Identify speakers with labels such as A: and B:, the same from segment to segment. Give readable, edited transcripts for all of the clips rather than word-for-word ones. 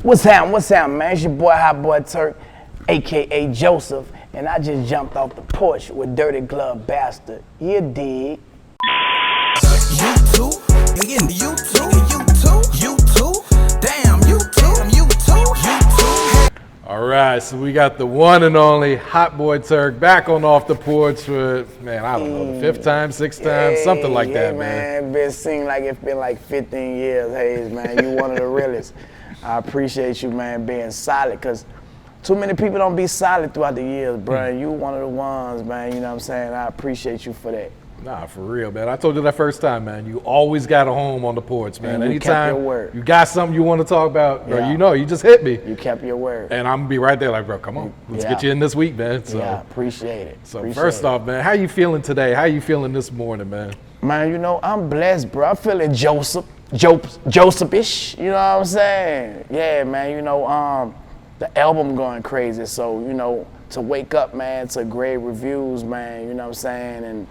A: What's happening, man? It's your boy Hot Boy Turk, aka Joseph, and I just jumped off the porch with Dirty Glove Bastard. You dig?
B: You too? You too? Damn, you too?
C: All right, so we got the one and only Hot Boy Turk back on Off the Porch for, man, I don't know, the fifth time, sixth time, something like that, man.
A: It seems like it's been like 15 years, Hayes, man. You one of the realest. I appreciate you, man, being solid, because too many people don't be solid throughout the years, bro. You one of the ones, man, you know what I'm saying? I appreciate you for that.
C: Nah, for real, man. I told you that first time, man. You always got a home on the porch, man.
A: And you kept your word.
C: You got something you want to talk about,
A: Yeah.
C: you just hit me.
A: You kept your word.
C: And I'm going to be right there like, bro, come on. Let's get you in this week, man. So,
A: yeah, appreciate it.
C: So first off, man, how you feeling today? How you feeling this morning, man?
A: Man, you know, I'm blessed, bro. I'm feeling Joseph-ish, you know what I'm saying? Yeah, man, you know, the album going crazy. So, you know, to wake up, man, to great reviews, man, you know what I'm saying? And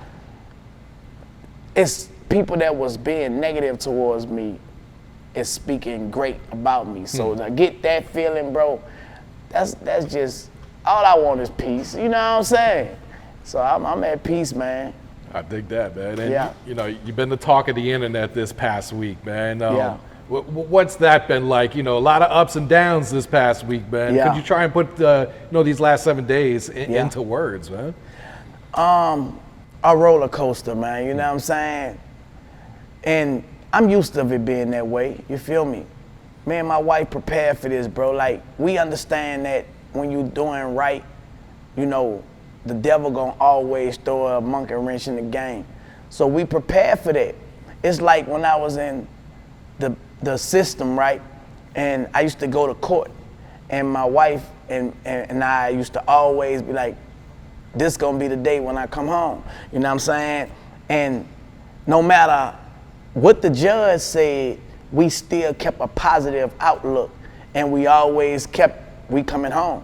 A: it's people that was being negative towards me is speaking great about me. So to get that feeling, bro, that's just, all I want is peace, you know what I'm saying? So I'm at peace, man.
C: I dig that, man. And
A: Yeah.
C: you know, you've been the talk of the internet this past week, man.
A: Yeah.
C: What's that been like? You know, a lot of ups and downs this past week, man.
A: Yeah.
C: Could you try and put, these last 7 days into words, man?
A: A roller coaster, man, you know what I'm saying? And I'm used to it being that way, you feel me? Me and my wife prepared for this, bro. Like, we understand that when you doing right, you know, the devil gonna always throw a monkey wrench in the game. So we prepared for that. It's like when I was in the system, right? And I used to go to court, and my wife and I used to always be like, this gonna be the day when I come home, you know what I'm saying? And no matter what the judge said, we still kept a positive outlook, and we always kept, we coming home.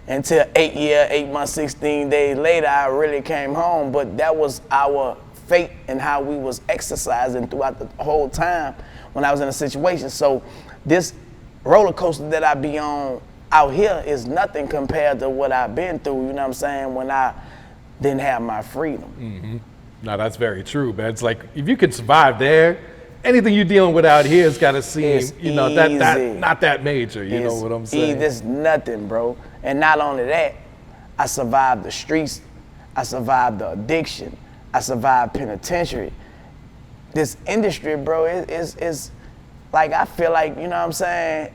A: Until 8 months, 16 days later, I really came home, but that was our fate and how we was exercising throughout the whole time when I was in a situation. So this roller coaster that I be on out here is nothing compared to what I've been through, you know what I'm saying, when I didn't have my freedom.
C: Mm-hmm. No, that's very true, man. It's like, if you can survive there, anything you're dealing with out here has got to seem,
A: It's
C: that not that major, you know what I'm saying?
A: It's nothing, bro. And not only that, I survived the streets, I survived the addiction, I survived penitentiary. This industry, bro, is like, I feel like, you know what I'm saying,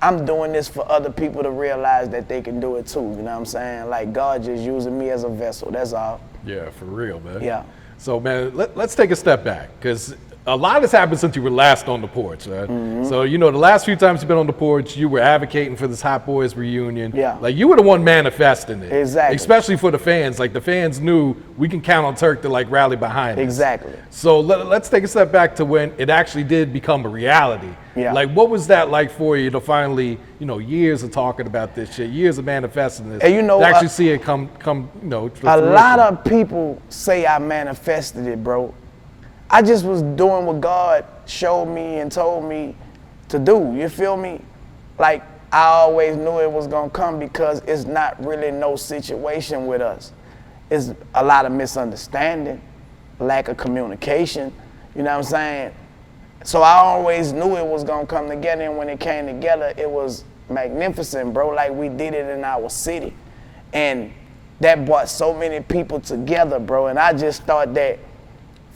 A: I'm doing this for other people to realize that they can do it too, you know what I'm saying? Like, God just using me as a vessel, that's all.
C: Yeah, for real, man.
A: Yeah.
C: So, man, let's take a step back, because a lot has happened since you were last on the porch, right?
A: Mm-hmm.
C: So, you know, the last few times you've been on the porch, you were advocating for this Hot Boys reunion.
A: Yeah.
C: Like, you were the one manifesting it.
A: Exactly.
C: Especially for the fans. Like, the fans knew we can count on Turk to, like, rally behind us.
A: Exactly.
C: So, let's take a step back to when it actually did become a reality.
A: Yeah.
C: Like, what was that like for you to finally, you know, years of talking about this shit, years of manifesting this,
A: And you know,
C: to actually see it come, you know, to
A: a
C: fruition?
A: lot of people say I manifested it, bro. I just was doing what God showed me and told me to do, you feel me? Like, I always knew it was gonna come because it's not really no situation with us. It's a lot of misunderstanding, lack of communication, you know what I'm saying? So I always knew it was gonna come together, and when it came together, it was magnificent, bro. Like, we did it in our city. And that brought so many people together, bro, and I just thought that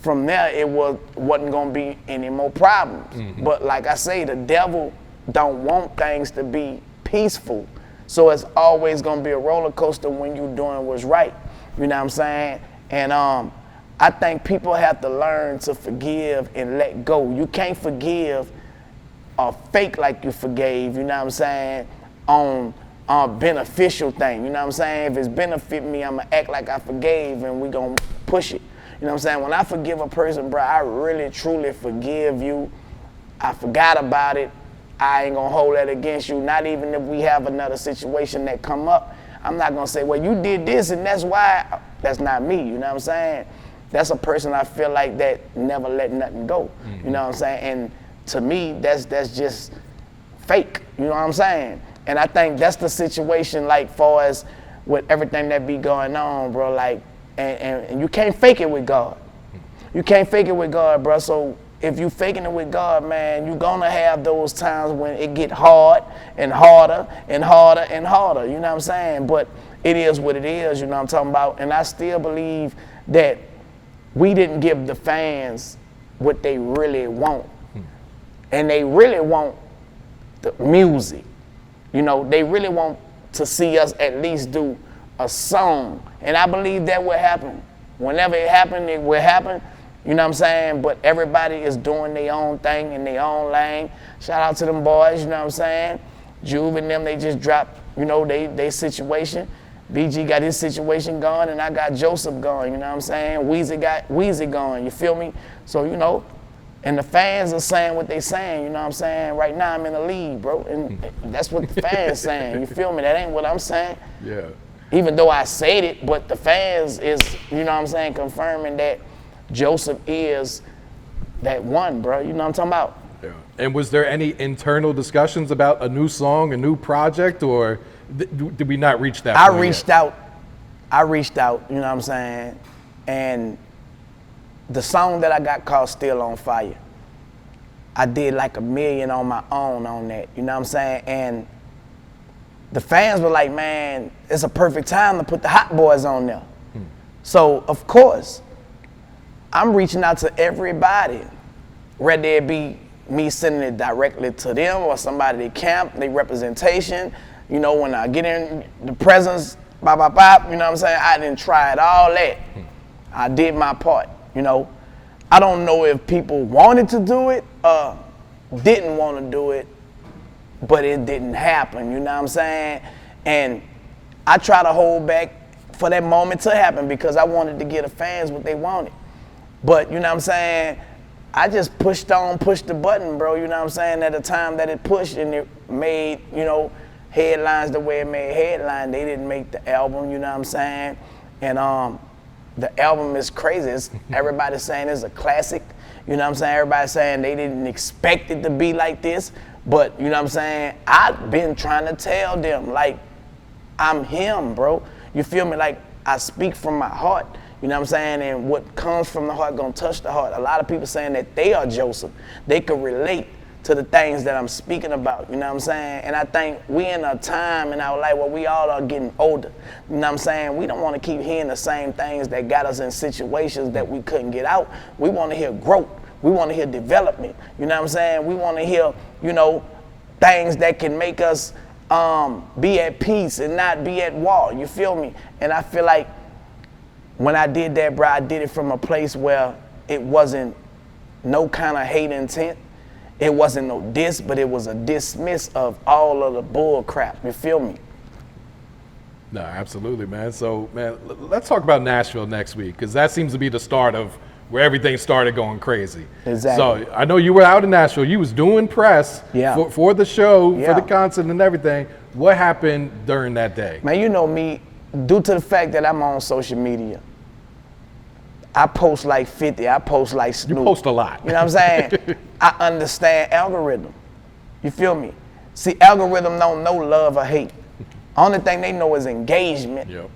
A: from there, it wasn't gonna be any more problems. Mm-hmm. But like I say, the devil don't want things to be peaceful. So it's always gonna be a roller coaster when you doing what's right. You know what I'm saying? And I think people have to learn to forgive and let go. You can't forgive or fake like you forgave, you know what I'm saying, on beneficial thing. You know what I'm saying? If it's benefit me, I'ma act like I forgave and we gonna push it. You know what I'm saying? When I forgive a person, bro, I really, truly forgive you. I forgot about it. I ain't gonna hold that against you. Not even if we have another situation that come up. I'm not gonna say, well, you did this and that's why. That's not me, you know what I'm saying? That's a person I feel like that never let nothing go. Mm-hmm. You know what I'm saying? And to me, that's just fake. You know what I'm saying? And I think that's the situation, like, far as with everything that be going on, bro. Like, and you can't fake it with God. You can't fake it with God, bro. So if you faking it with God, man, you're gonna have those times when it get hard and harder and harder and harder. You know what I'm saying? But it is what it is. You know what I'm talking about? And I still believe that we didn't give the fans what they really want, and they really want the music. You know, they really want to see us at least do a song. And I believe that will happen. Whenever it happens, it will happen. You know what I'm saying? But everybody is doing their own thing in their own lane. Shout out to them boys, you know what I'm saying? Juve and them, they just dropped, you know, they situation. BG got his situation going, and I got Joseph going, you know what I'm saying? Weezy got Weezy going, you feel me? So, you know, and the fans are saying what they saying, you know what I'm saying? Right now I'm in the lead, bro, and that's what the fans saying, you feel me? That ain't what I'm saying.
C: Yeah.
A: Even though I said it, but the fans is, you know what I'm saying, confirming that Joseph is that one, bro, you know what I'm talking about?
C: Yeah. And was there any internal discussions about a new song, a new project, or did we not reach that point
A: I reached out, you know what I'm saying? And the song that I got called Still on Fire, I did like $1 million on my own on that, you know what I'm saying? And the fans were like, man, it's a perfect time to put the Hot Boys on there. So, of course, I'm reaching out to everybody, whether it be me sending it directly to them or somebody they camp, they representation. You know, when I get in the presence, bop, bop, bop, you know what I'm saying? I didn't try it all that. I did my part, you know. I don't know if people wanted to do it or didn't want to do it, but it didn't happen, you know what I'm saying? And I try to hold back for that moment to happen because I wanted to give the fans what they wanted. But, you know what I'm saying, I just pushed the button, bro, you know what I'm saying, at the time that it pushed, and it made, you know, headlines the way it made headlines. They didn't make the album, you know what I'm saying? And the album is crazy. Everybody's saying it's a classic, you know what I'm saying? Everybody's saying they didn't expect it to be like this. But, you know what I'm saying, I've been trying to tell them, like, I'm him, bro. You feel me? Like, I speak from my heart. You know what I'm saying? And what comes from the heart gonna touch the heart. A lot of people saying that they are Joseph. They could relate to the things that I'm speaking about, you know what I'm saying? And I think we in a time in our life where we all are getting older. You know what I'm saying? We don't want to keep hearing the same things that got us in situations that we couldn't get out. We want to hear growth. We want to hear development. You know what I'm saying? We want to hear, you know, things that can make us be at peace and not be at war. You feel me? And I feel like when I did that, bro, I did it from a place where it wasn't no kind of hate intent. It wasn't no diss, but it was a dismiss of all of the bull crap. You feel me?
C: No, absolutely, man. So, man, let's talk about Nashville next week, because that seems to be the start of where everything started going crazy.
A: Exactly.
C: So I know you were out in Nashville. You was doing press for the show, for the concert and everything. What happened during that day?
A: Man, you know me, due to the fact that I'm on social media, I post like 50, I post like Snoop.
C: You post a lot.
A: You know what I'm saying? I understand algorithm. You feel me? See, algorithm don't know love or hate. Only thing they know is engagement.
C: Yep.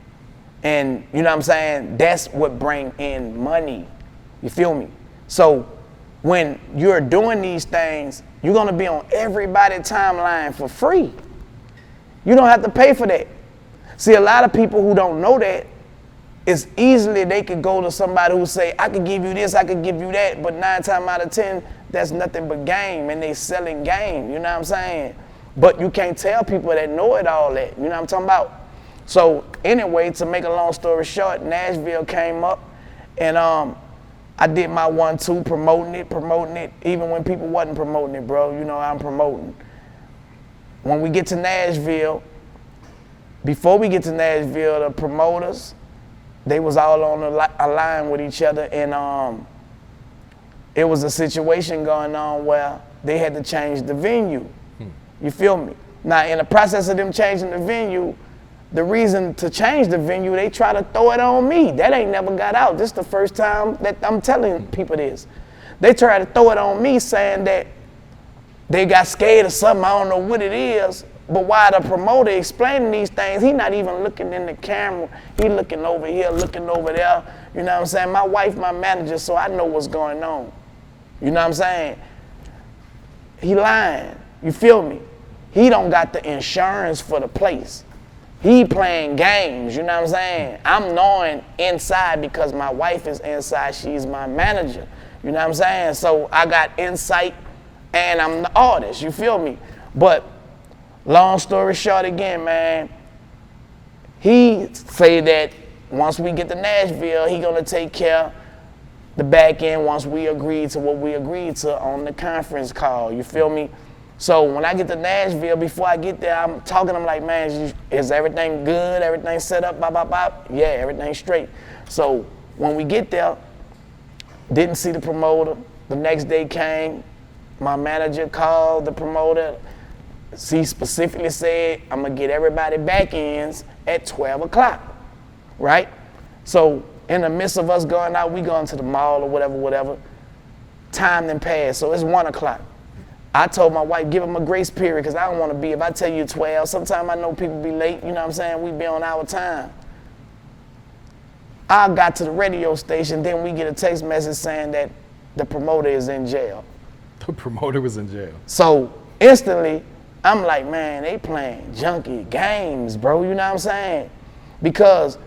A: And you know what I'm saying? That's what bring in money. You feel me? So when you're doing these things, you're gonna be on everybody's timeline for free. You don't have to pay for that. See, a lot of people who don't know that, it's easily they could go to somebody who say, I could give you this, I could give you that, but 9 times out of 10, that's nothing but game, and they selling game, you know what I'm saying? But you can't tell people that know it all that, you know what I'm talking about? So anyway, to make a long story short, Nashville came up, and I did my 1-2 promoting it, even when people wasn't promoting it, bro, you know I'm promoting. When we get to Nashville, before we get to Nashville, the promoters, they was all on a line with each other, and it was a situation going on where they had to change the venue. You feel me? Now, in the process of them changing the venue, the reason to change the venue, they try to throw it on me. That ain't never got out. This is the first time that I'm telling people this. They try to throw it on me, saying that they got scared of something, I don't know what it is, but while the promoter explaining these things, he not even looking in the camera, he looking over here, looking over there, you know what I'm saying? My wife, my manager, so I know what's going on, you know what I'm saying? He lying, you feel me? He don't got the insurance for the place. He playing games, you know what I'm saying? I'm knowing inside because my wife is inside, she's my manager, you know what I'm saying? So I got insight and I'm the artist, you feel me? But long story short again, man, he say that once we get to Nashville, he gonna take care of the back end once we agree to what we agreed to on the conference call, you feel me? So when I get to Nashville, before I get there, I'm talking, I'm like, man, is everything good? Everything set up, bop, bop, bop? Yeah, everything's straight. So when we get there, didn't see the promoter. The next day came, my manager called the promoter. He specifically said, I'm gonna get everybody back ends at 12 o'clock, right? So in the midst of us going out, we going to the mall or whatever, time then passed, so it's 1 o'clock. I told my wife, give him a grace period, because I don't want to be, if I tell you 12, sometimes I know people be late, you know what I'm saying? We be on our time. I got to the radio station, then we get a text message saying that the promoter is in jail.
C: The promoter was in jail.
A: So instantly, I'm like, man, they playing junky games, bro, you know what I'm saying? Because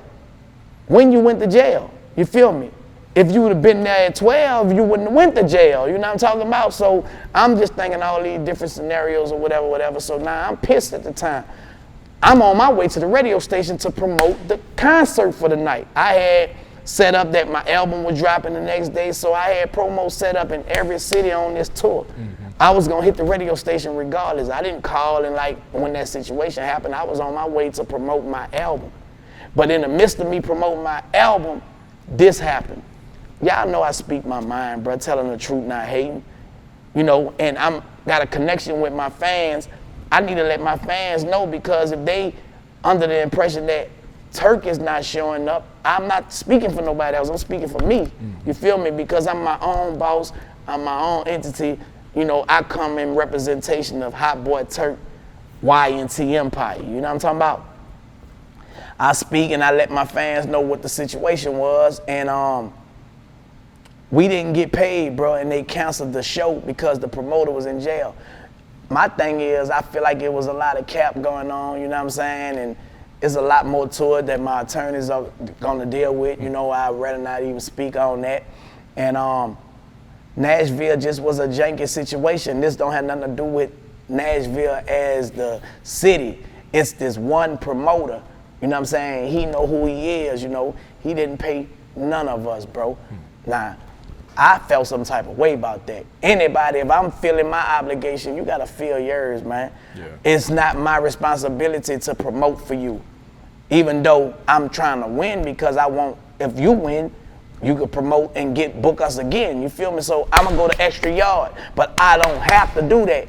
A: when you went to jail, you feel me? If you would have been there at 12, you wouldn't have went to jail, you know what I'm talking about? So I'm just thinking all these different scenarios or whatever. So now I'm pissed at the time. I'm on my way to the radio station to promote the concert for the night. I had set up that my album was dropping the next day, so I had promo set up in every city on this tour. I was gonna hit the radio station regardless. I didn't call and like when that situation happened, I was on my way to promote my album. But in the midst of me promoting my album, this happened. Y'all know I speak my mind, bro, telling the truth, not hating. You know, and I'm got a connection with my fans. I need to let my fans know, because if they under the impression that Turk is not showing up, I'm not speaking for nobody else, I'm speaking for me. You feel me? Because I'm my own boss, I'm my own entity. You know, I come in representation of Hot Boy Turk, Y&T Empire, you know what I'm talking about? I speak and I let my fans know what the situation was, and we didn't get paid, bro, and they canceled the show because the promoter was in jail. My thing is, I feel like it was a lot of cap going on, you know what I'm saying? And it's a lot more to it that my attorneys are gonna deal with. You know, I'd rather not even speak on that. And Nashville just was a janky situation. This don't have nothing to do with Nashville as the city. It's this one promoter, you know what I'm saying? He know who he is, you know? He didn't pay none of us, bro. Nah. I felt some type of way about that. Anybody, if I'm feeling my obligation, you gotta feel yours, man. Yeah. It's not my responsibility to promote for you, even though I'm trying to win, because I want, if you win, you could promote and book us again, you feel me? So I'm gonna go the extra yard, but I don't have to do that.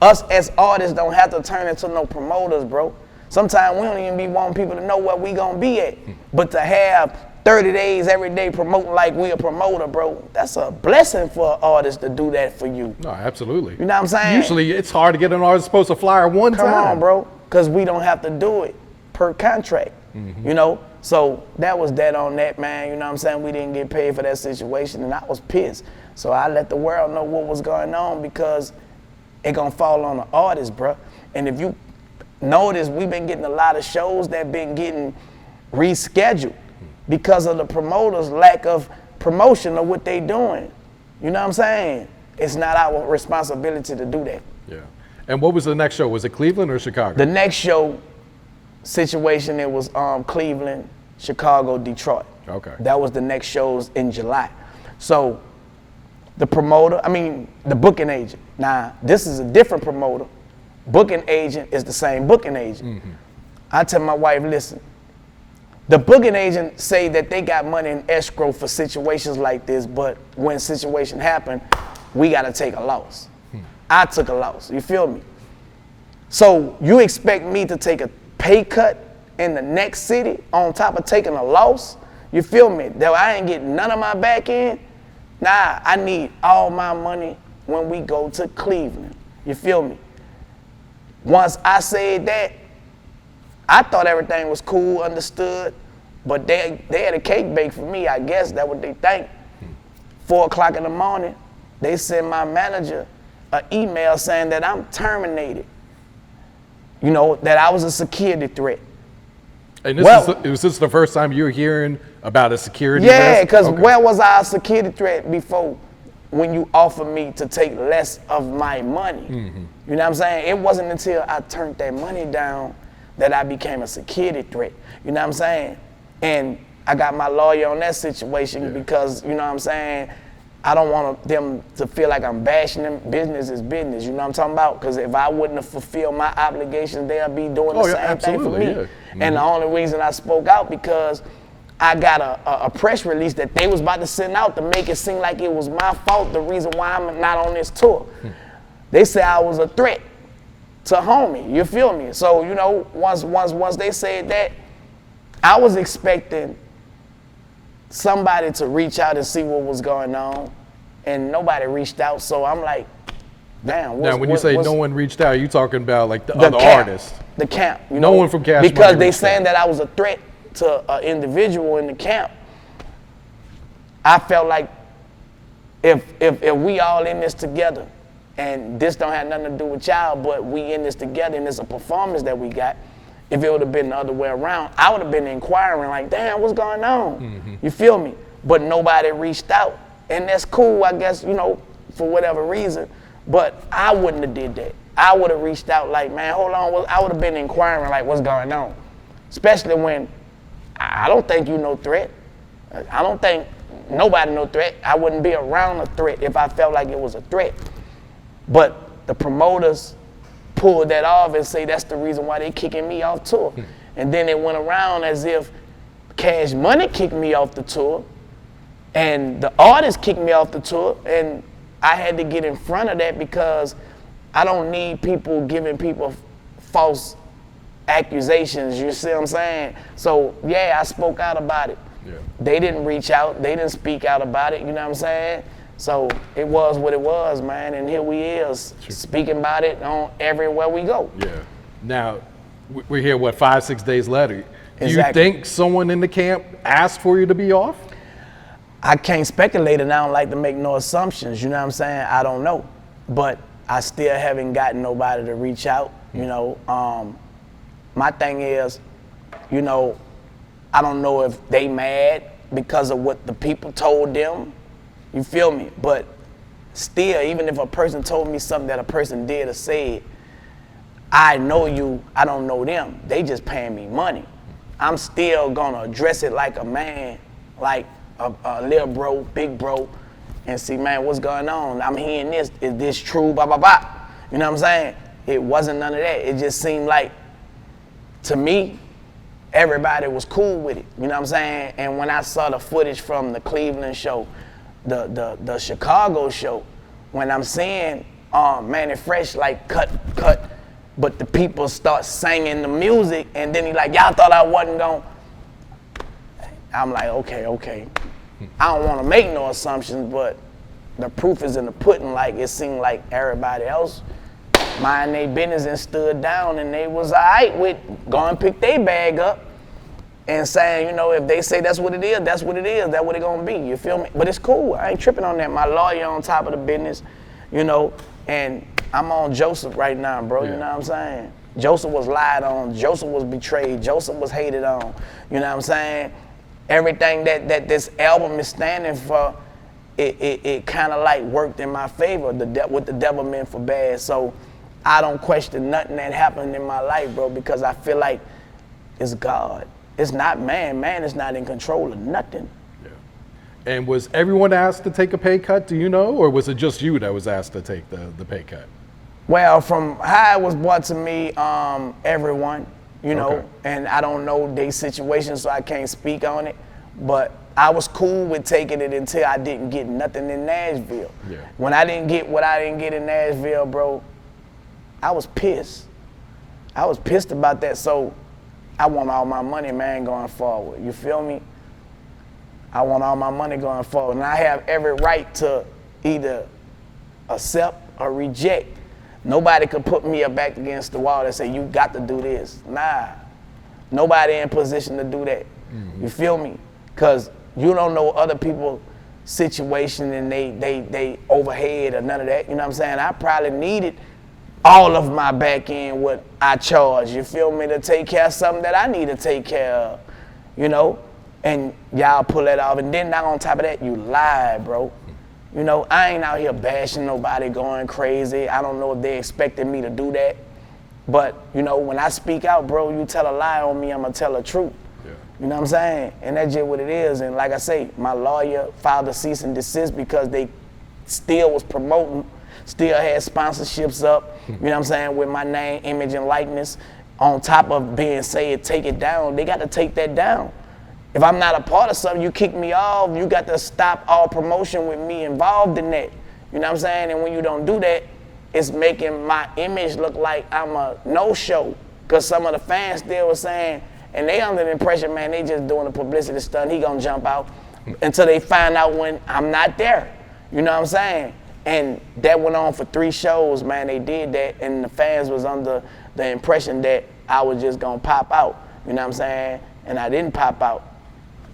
A: Us as artists don't have to turn into no promoters, bro. Sometimes we don't even be wanting people to know where we gonna be at, but to have 30 days every day promoting like we a promoter, bro, that's a blessing for an artist to do that for you.
C: No, absolutely.
A: You know what I'm saying?
C: Usually it's hard to get an artist to post a flyer one time.
A: Come on, bro, because we don't have to do it per contract, you know? So that was that on that, man, you know what I'm saying? We didn't get paid for that situation, and I was pissed. So I let the world know what was going on, because it gonna fall on the artist, bro. And if you notice, we've been getting a lot of shows that been getting rescheduled because of the promoters' lack of promotion of what they doing. You know what I'm saying? It's not our responsibility to do that.
C: Yeah. And what was the next show? Was it Cleveland or Chicago?
A: The next show situation, it was Cleveland, Chicago, Detroit.
C: Okay.
A: That was the next shows in July. So the promoter, the booking agent. Now, this is a different promoter. Booking agent is the same booking agent. I tell my wife, listen, the booking agent say that they got money in escrow for situations like this, but when situation happen, we gotta take a loss. I took a loss, you feel me? So you expect me to take a pay cut in the next city on top of taking a loss? You feel me? That I ain't getting none of my back end? Nah, I need all my money when we go to Cleveland. You feel me? Once I said that, I thought everything was cool, understood, but they had a cake baked for me, I guess. That's what they think. 4 o'clock in the morning, they sent my manager an email saying that I'm terminated. You know, that I was a security threat.
C: And was this the first time you were hearing about a security risk?
A: Yeah, because where was I a security threat before when you offered me to take less of my money? You know what I'm saying? It wasn't until I turned that money down that I became a security threat. You know what I'm saying? And I got my lawyer on that situation because, you know what I'm saying, I don't want them to feel like I'm bashing them. Business is business, you know what I'm talking about? Because if I wouldn't have fulfilled my obligations, they'll be doing the same thing for me. Yeah. And the only reason I spoke out because I got a press release that they was about to send out to make it seem like it was my fault, the reason why I'm not on this tour. They said I was a threat to homie, you feel me? So, you know, once they said that, I was expecting somebody to reach out and see what was going on, and nobody reached out. So I'm like, damn.
C: Now, when you say no one reached out, you talking about like the other
A: camp,
C: artists?
A: The camp. You
C: no
A: know,
C: one from Cash
A: because
C: Money
A: they saying that I was a threat to an individual in the camp. I felt like if we all in this together, and this don't have nothing to do with y'all, but we in this together, and it's a performance that we got. If it would have been the other way around, I would have been inquiring like, damn, what's going on? You feel me? But nobody reached out. And that's cool, I guess, you know, for whatever reason. But I wouldn't have did that. I would have reached out like, man, hold on. I would have been inquiring like, what's going on? Especially when I don't think you no threat. I don't think nobody no threat. I wouldn't be around a threat if I felt like it was a threat. But the promoters pulled that off and say that's the reason why they kicking me off tour. And then it went around as if Cash Money kicked me off the tour and the artist kicked me off the tour, and I had to get in front of that because I don't need people giving people false accusations, you see what I'm saying? So yeah, I spoke out about it. Yeah. They didn't reach out, they didn't speak out about it, you know what I'm saying? So it was what it was, man, and here we is, speaking about it on everywhere we go. Yeah.
C: Now, we're here, 5-6 days later. Do
A: Exactly.
C: you think someone in the camp asked for you to be off?
A: I can't speculate, and I don't like to make no assumptions, you know what I'm saying? I don't know. But I still haven't gotten nobody to reach out, you know. My thing is, you know, I don't know if they mad because of what the people told them. You feel me? But still, even if a person told me something that a person did or said, I know you, I don't know them. They just paying me money. I'm still gonna address it like a man, like a little bro, big bro, and see, man, what's going on? I'm hearing this. Is this true? Blah, blah, blah. You know what I'm saying? It wasn't none of that. It just seemed like, to me, everybody was cool with it. You know what I'm saying? And when I saw the footage from the Cleveland show, the Chicago show, when I'm seeing Mannie Fresh like cut, but the people start singing the music, and then he like, y'all thought I wasn't gonna. I'm like, okay. I don't want to make no assumptions, but the proof is in the pudding. Like, it seemed like everybody else mind their business and stood down, and they was all right with going pick their bag up and saying, you know, if they say that's what it is, that's what it is, that's what it gonna be, you feel me? But it's cool, I ain't tripping on that. My lawyer on top of the business, you know, and I'm on Joseph right now, bro, you know what I'm saying? Joseph was lied on, Joseph was betrayed, Joseph was hated on, you know what I'm saying? Everything that this album is standing for, it kind of like worked in my favor, what the devil meant for bad. So I don't question nothing that happened in my life, bro, because I feel like it's God. It's not man. Man is not in control of nothing.
C: Yeah. And was everyone asked to take a pay cut, do you know? Or was it just you that was asked to take the pay cut?
A: Well, from how it was brought to me, everyone, you know,
C: Okay.
A: and I don't know their situation, so I can't speak on it. But I was cool with taking it until I didn't get nothing in Nashville.
C: Yeah.
A: When I didn't get what I didn't get in Nashville, bro, I was pissed. I was pissed about that. So I want all my money, man, going forward. You feel me? I want all my money going forward. And I have every right to either accept or reject. Nobody could put me up back against the wall and say, you got to do this. Nah, nobody in position to do that. You feel me? Because you don't know other people's situation and they overhead or none of that. You know what I'm saying? I probably needed all of my back end what I charge, you feel me, to take care of something that I need to take care of, you know? And y'all pull that off. And then now on top of that, you lie, bro. You know, I ain't out here bashing nobody, going crazy. I don't know if they expected me to do that. But, you know, when I speak out, bro, you tell a lie on me, I'm gonna tell the truth. Yeah. You know what I'm saying? And that's just what it is. And like I say, my lawyer filed a cease and desist because they still was promoting, still had sponsorships up, you know what I'm saying, with my name, image, and likeness. On top of being said, take it down, they got to take that down. If I'm not a part of something, you kick me off, you got to stop all promotion with me involved in that. You know what I'm saying? And when you don't do that, it's making my image look like I'm a no-show. Because some of the fans still were saying, and they under the impression, man, they just doing a publicity stunt, he gonna jump out, until they find out when I'm not there. You know what I'm saying? And that went on for 3 shows, man, they did that, and the fans was under the impression that I was just gonna pop out. You know what I'm saying? And I didn't pop out,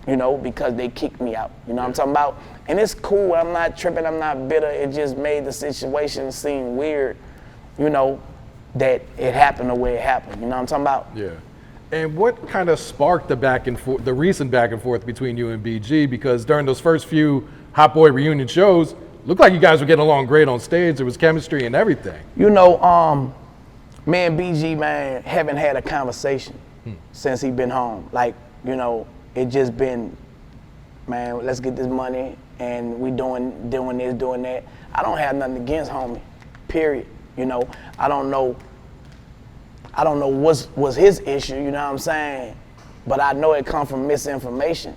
A: you know, because they kicked me out. You know what I'm talking about? And it's cool, I'm not tripping, I'm not bitter. It just made the situation seem weird, you know, that it happened the way it happened. You know what I'm talking about?
C: Yeah. And what kind of sparked the back and forth, the recent back and forth between you and BG? Because during those first few Hot Boy reunion shows, looked like you guys were getting along great on stage. There was chemistry and everything.
A: You know, me and BG, man, haven't had a conversation since he been home. Like, you know, it just been, man, let's get this money and we doing this, doing that. I don't have nothing against homie, period. You know, I don't know what's his issue, you know what I'm saying? But I know it come from misinformation.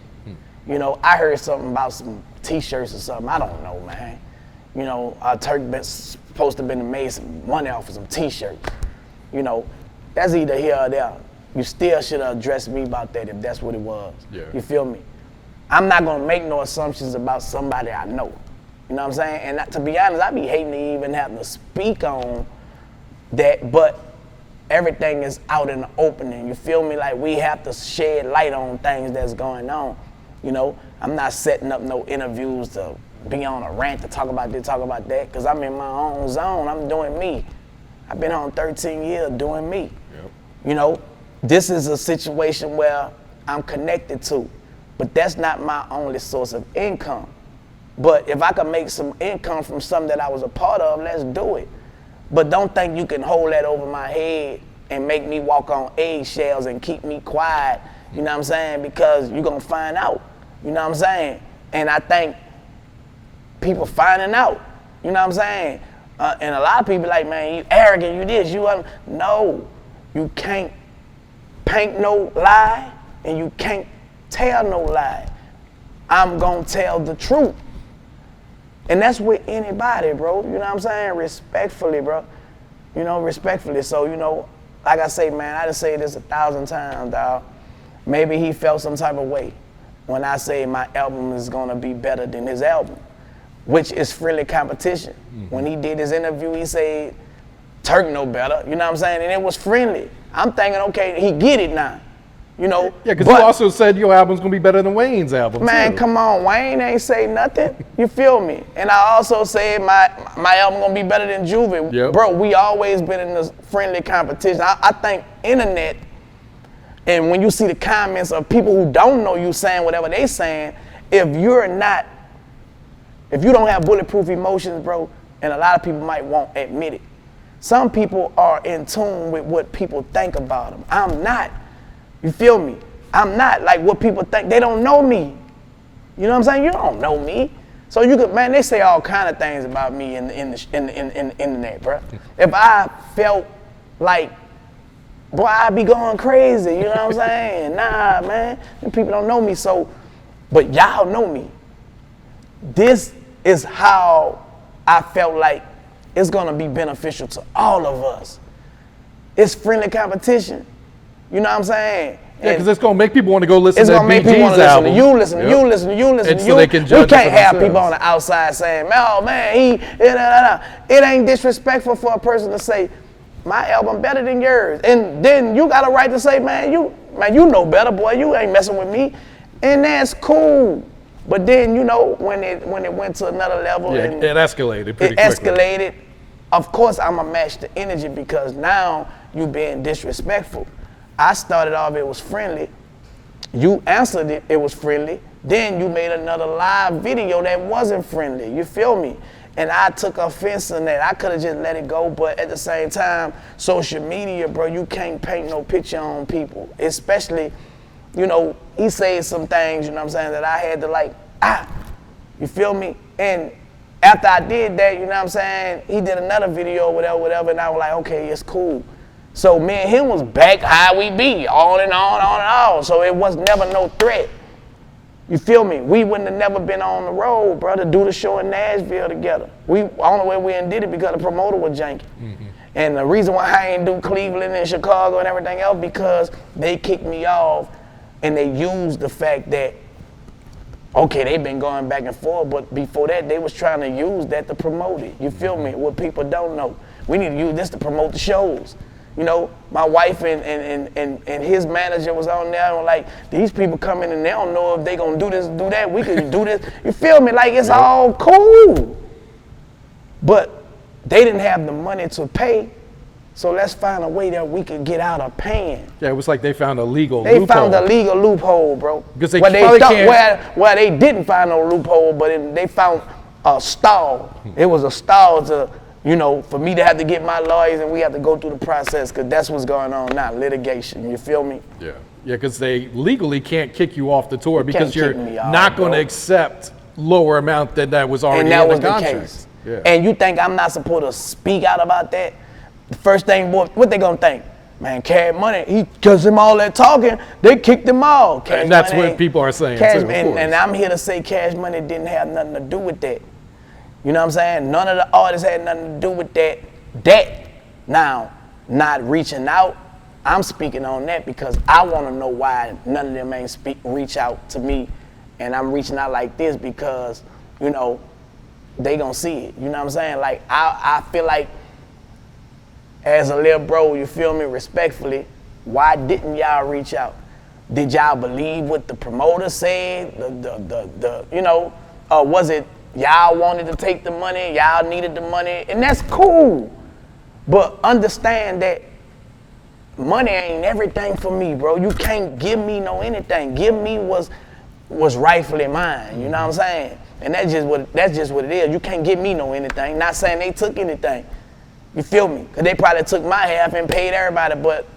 A: You know, I heard something about some t-shirts or something, I don't know, man. You know, Turk been supposed to been made some money off of some t-shirts. You know, that's either here or there. You still should have addressed me about that if that's what it was. Yeah. You feel me? I'm not gonna make no assumptions about somebody I know. You know what I'm saying? And to be honest, I be hating to even have to speak on that, but everything is out in the opening. You feel me? Like, we have to shed light on things that's going on. You know, I'm not setting up no interviews to be on a rant to talk about this, talk about that, because I'm in my own zone. I'm doing me. I've been on 13 years doing me. Yep. You know, this is a situation where I'm connected to, but that's not my only source of income. But if I can make some income from something that I was a part of, let's do it. But don't think you can hold that over my head and make me walk on eggshells and keep me quiet, you know what I'm saying? Because you're gonna find out, you know what I'm saying? And I think people finding out, you know what I'm saying? And a lot of people like, man, you arrogant, you this, you other. No, you can't paint no lie and you can't tell no lie. I'm gonna tell the truth. And that's with anybody, bro. You know what I'm saying? Respectfully, bro. You know, respectfully. So, you know, like I say, man, I done say this 1,000 times, dawg. Maybe he felt some type of way when I say my album is gonna be better than his album, which is friendly competition. When he did his interview, he said, Turk know better, you know what I'm saying? And it was friendly. I'm thinking, okay, he get it now. You know,
C: yeah, because you also said your album's gonna be better than Wayne's album.
A: Man,
C: too.
A: Come on, Wayne ain't say nothing. You feel me? And I also said my album gonna be better than Juvie. Yep. Bro, we always been in this friendly competition. I think internet, and when you see the comments of people who don't know you saying whatever they saying, if you don't have bulletproof emotions, bro, and a lot of people might won't admit it. Some people are in tune with what people think about them. I'm not. You feel me? I'm not like what people think. They don't know me. You know what I'm saying? You don't know me. So you could, man, they say all kind of things about me in the internet, bro. If I felt like, boy, I'd be going crazy. You know what I'm saying? Nah, man. And people don't know me. So, but y'all know me. This is how I felt like it's gonna be beneficial to all of us. It's friendly competition. You know what I'm saying?
C: Yeah, because it's gonna make people want to go listen
A: It's
C: to
A: gonna make people want
C: BG's
A: to listen
C: album.
A: to you, listen to you, listen to you, listen
C: And
A: to
C: so
A: you.
C: they can
A: We
C: judge it
A: can't
C: for
A: have people
C: themselves.
A: on the outside saying, "Oh man, it ain't disrespectful for a person to say my album better than yours," and then you got a right to say, "Man, you know better, boy. You ain't messing with me," and that's cool. But then when it went to another level,
C: Yeah,
A: and
C: it escalated pretty
A: it
C: quickly.
A: escalated. Of course, I'ma match the energy because now you being disrespectful. I started off, it was friendly. You answered it, it was friendly. Then you made another live video that wasn't friendly. You feel me? And I took offense in that. I could have just let it go, but at the same time, social media, bro, you can't paint no picture on people. Especially, he said some things, that I had to you feel me? And after I did that, he did another video, whatever, and I was like, okay, it's cool. So me and him was back how we be, on and on. So it was never no threat. You feel me? We wouldn't have never been on the road, bro, to do the show in Nashville together. Only way we did it because the promoter was janky. Mm-hmm. And the reason why I ain't do Cleveland and Chicago and everything else, because they kicked me off and they used the fact that, okay, they've been going back and forth, but before that, they was trying to use that to promote it. You feel me? What people don't know. We need to use this to promote the shows. My wife and his manager was on there and like, these people come in and they don't know if they gonna do this, do that. We could do this. You feel me? Like, it's all cool. But they didn't have the money to pay, so let's find a way that we could get out of paying.
C: Yeah, it was like they found a legal
A: They
C: loophole.
A: found a legal loophole, bro.
C: Because they
A: where
C: probably can't.
A: Where they didn't find no loophole, but they found a stall. It was a stall to, for me to have to get my lawyers and we have to go through the process, because that's what's going on now, litigation. You feel me?
C: Yeah, because they legally can't kick you off the tour because
A: Can't
C: you're
A: kick me off,
C: not going to
A: bro.
C: accept lower amount than that was already
A: And that
C: in
A: was
C: the
A: the
C: contract.
A: case.
C: Yeah.
A: And you think I'm not supposed to speak out about that? The first thing, boy, what they gonna think? Man, Cash Money, because him all that talking, they kicked him all. Cash
C: And that's
A: Money
C: what people are saying
A: Cash,
C: too, of
A: and
C: course.
A: I'm here to say Cash Money didn't have nothing to do with that. You know what I'm saying? None of the artists had nothing to do with that. Now, not reaching out, I'm speaking on that because I want to know why none of them ain't reach out to me, and I'm reaching out like this because, they gonna see it. You know what I'm saying? Like, I feel like as a little bro, you feel me, respectfully, why didn't y'all reach out? Did y'all believe what the promoter said? Was it y'all wanted to take the money, y'all needed the money, and that's cool. But understand that money ain't everything for me, bro. You can't give me no anything. Give me what's rightfully mine. You know what I'm saying? And that's just what it is. You can't give me no anything. Not saying they took anything. You feel me? Because they probably took my half and paid everybody, but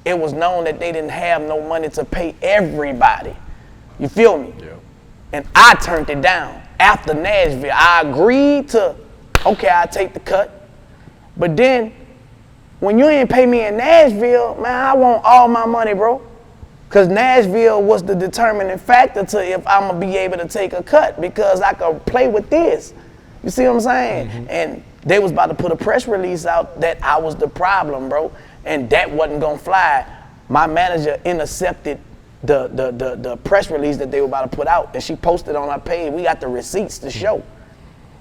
A: it was known that they didn't have no money to pay everybody. You feel me?
C: Yeah.
A: And I turned it down. After Nashville, I agreed to, okay, I'll take the cut. But then, when you ain't pay me in Nashville, man, I want all my money, bro. Because Nashville was the determining factor to if I'm going to be able to take a cut, because I could play with this. You see what I'm saying? Mm-hmm. And they was about to put a press release out that I was the problem, bro. And that wasn't going to fly. My manager intercepted the press release that they were about to put out, and she posted on our page. We got the receipts to show.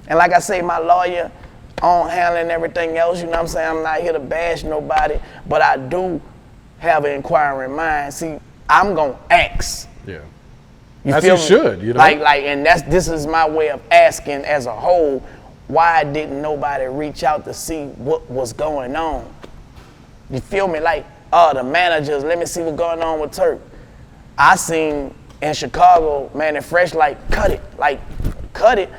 A: And like I say, my lawyer on handling everything else, you know what I'm saying? I'm not here to bash nobody, but I do have an inquiring mind. See, I'm gonna ask.
C: Yeah.
A: You
C: As
A: feel
C: you
A: me?
C: should, you know?
A: And this is my way of asking as a whole, why didn't nobody reach out to see what was going on? You feel me? Like, the managers, let me see what's going on with Turk. I seen in Chicago, Mannie Fresh, cut it.